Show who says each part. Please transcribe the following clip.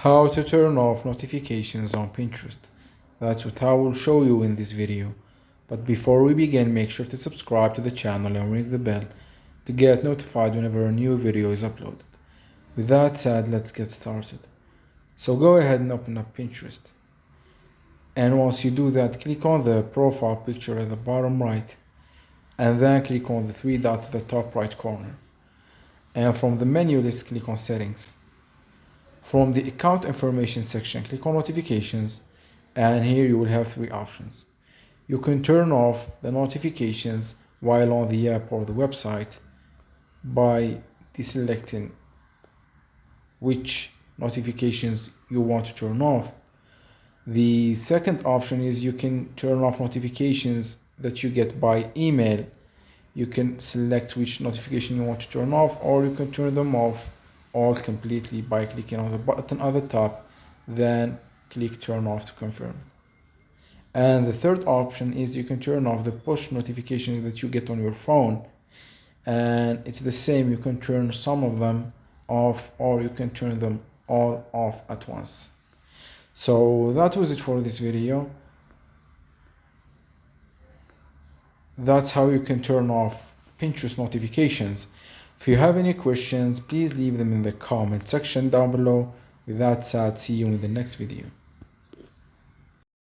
Speaker 1: How to turn off notifications on Pinterest. That's what I will show you in this video. But before we begin, make sure to subscribe to the channel and ring the bell to get notified whenever a new video is uploaded. With that said, let's get started. So go ahead and open up Pinterest. And once you do that, click on the profile picture at the bottom right, and then click on the three dots at the top right corner. And from the menu list, click on Settings. From the account information section, click on Notifications, and here you will have three options. You can turn off the notifications while on the app or the website by deselecting which notifications you want to turn off. The second option is you can turn off notifications that you get by email. You can select which notification you want to turn off, or you can turn them off all completely by clicking on the button at the top, then click turn off to confirm. And the third option is you can turn off the push notifications that you get on your phone, and it's the same. You can turn some of them off, or you can turn them all off at once. So that was it for this video. That's how you can turn off Pinterest notifications. If you have any questions, please leave them in the comment section down below. With that said, see you in the next video.